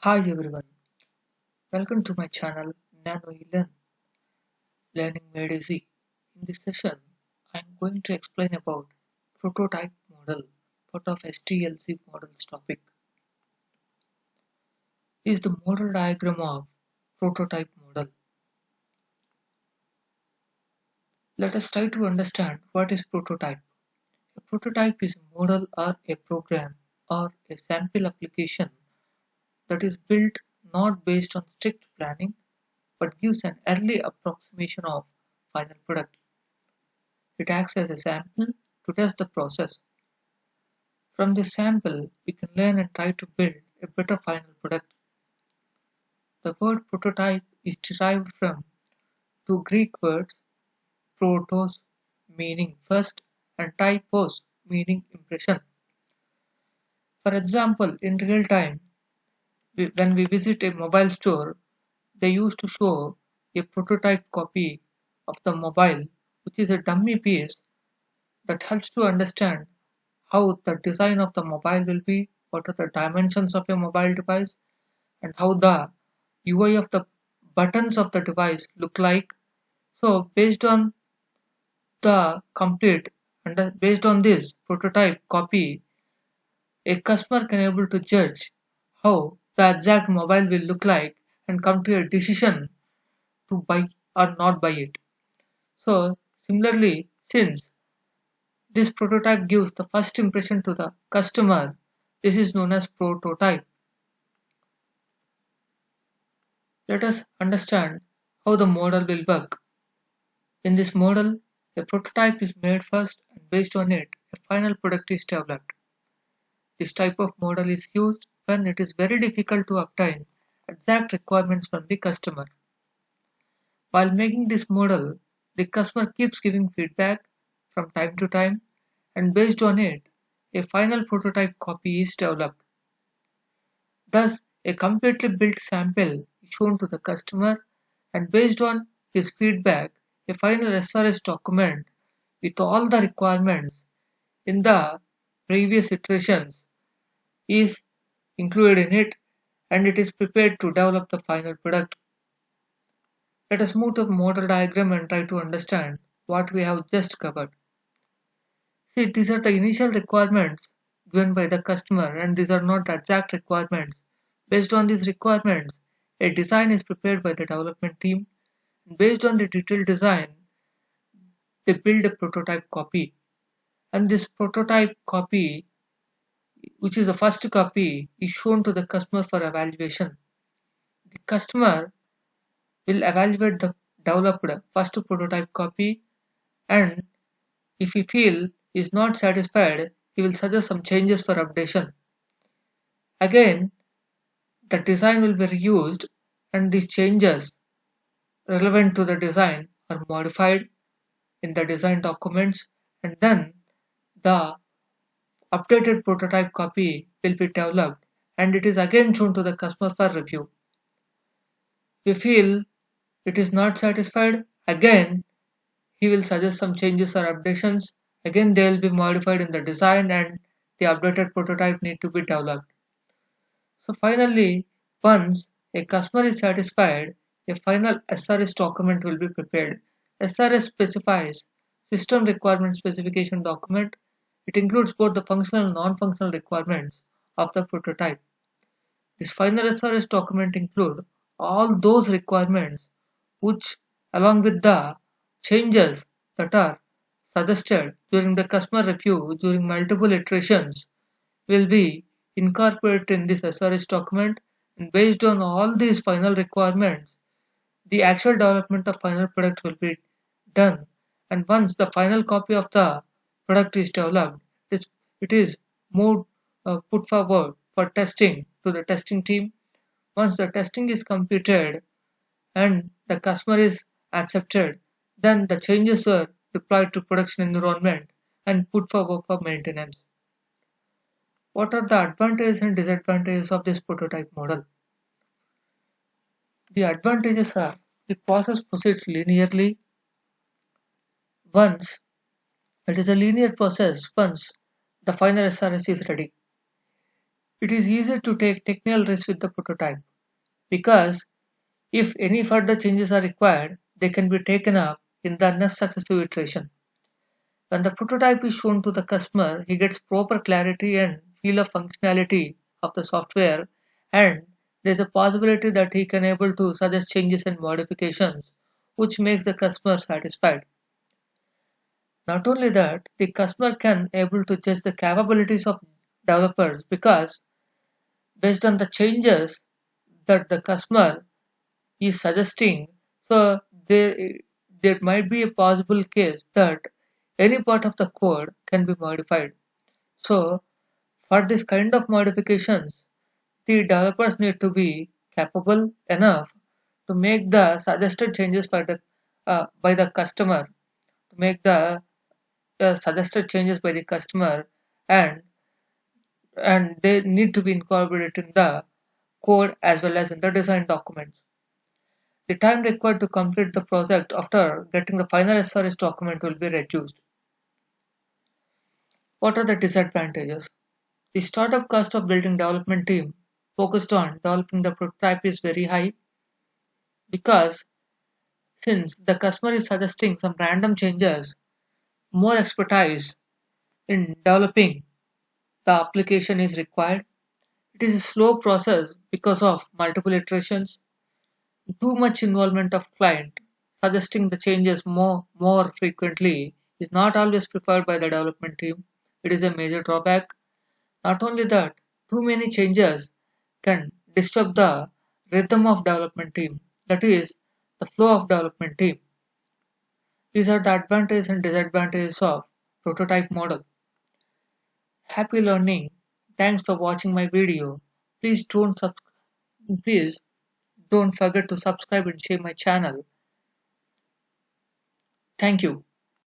Hi everyone, welcome to my channel Nano Learn Learning Made Easy. In this session, I am going to explain about prototype model, part of STLC models topic. Is the model diagram of prototype model. Let us try to understand what is prototype. A prototype is a model or a program or a sample application that is built not based on strict planning but gives an early approximation of final product. It acts as a sample to test the process. From this sample, we can learn and try to build a better final product. The word prototype is derived from two Greek words, protos meaning first and typos meaning impression. For example, in real time, when we visit a mobile store, they used to show a prototype copy of the mobile, which is a dummy piece that helps to understand how the design of the mobile will be, what are the dimensions of a mobile device, and how the UI of the buttons of the device look like. So based on this prototype copy, a customer can able to judge how the exact mobile will look like and come to a decision to buy or not buy it. So similarly, since this prototype gives the first impression to the customer, this is known as prototype. Let us understand how the model will work. In this model, a prototype is made first and based on it, a final product is developed. This type of model is used when it is very difficult to obtain exact requirements from the customer. While making this model, the customer keeps giving feedback from time to time, and based on it, a final prototype copy is developed. Thus, a completely built sample is shown to the customer, and based on his feedback, a final SRS document with all the requirements in the previous iterations is included in it, and it is prepared to develop the final product. Let us move to the model diagram and try to understand what we have just covered. See, these are the initial requirements given by the customer, and these are not the exact requirements. Based on these requirements, a design is prepared by the development team. Based on the detailed design, they build a prototype copy. And this prototype copy, which is the first copy, is shown to the customer for evaluation. The customer will evaluate the developed first prototype copy, and if he feel is not satisfied, he will suggest some changes for updation. Again, the design will be reused, and these changes relevant to the design are modified in the design documents, and then the updated prototype copy will be developed, and it is again shown to the customer for review. If we feel it is not satisfied, again he will suggest some changes or updations. Again they will be modified in the design, and the updated prototype need to be developed. So finally, once a customer is satisfied, a final SRS document will be prepared. SRS specifies System Requirement Specification document. It includes both the functional and non-functional requirements of the prototype. This final SRS document includes all those requirements which, along with the changes that are suggested during the customer review during multiple iterations, will be incorporated in this SRS document, and based on all these final requirements, the actual development of final product will be done. And once the final copy of the product is developed, it is moved put forward for testing to the testing team. Once the testing is completed and the customer is accepted, then the changes are deployed to production environment and put forward for maintenance. What are the advantages and disadvantages of this prototype model? The advantages are the process proceeds linearly. Once it is a linear process, once the final SRS is ready, It is easier to take technical risks with the prototype because if any further changes are required, they can be taken up in the next successive iteration. When the prototype is shown to the customer, he gets proper clarity and feel of functionality of the software, and there is a possibility that he can able to suggest changes and modifications which makes the customer satisfied. Not only that, the customer can able to judge the capabilities of developers because based on the changes that the customer is suggesting, so there might be a possible case that any part of the code can be modified. So for this kind of modifications, the developers need to be capable enough to make the suggested changes for the by the customer, to make the suggested changes by the customer, and they need to be incorporated in the code as well as in the design documents. The time required to complete the project after getting the final SRS document will be reduced. What are the disadvantages? The startup cost of building development team focused on developing the prototype is very high because since the customer is suggesting some random changes, more expertise in developing the application is required. It is a slow process because of multiple iterations, too much involvement of client suggesting the changes more frequently is not always preferred by the development team. It is a major drawback. Not only that, too many changes can disturb the rhythm of development team, that is, the flow of development team. These are the advantages and disadvantages of prototype model. Happy learning. Thanks for watching my video. Please don't forget to subscribe and share my channel. Thank you.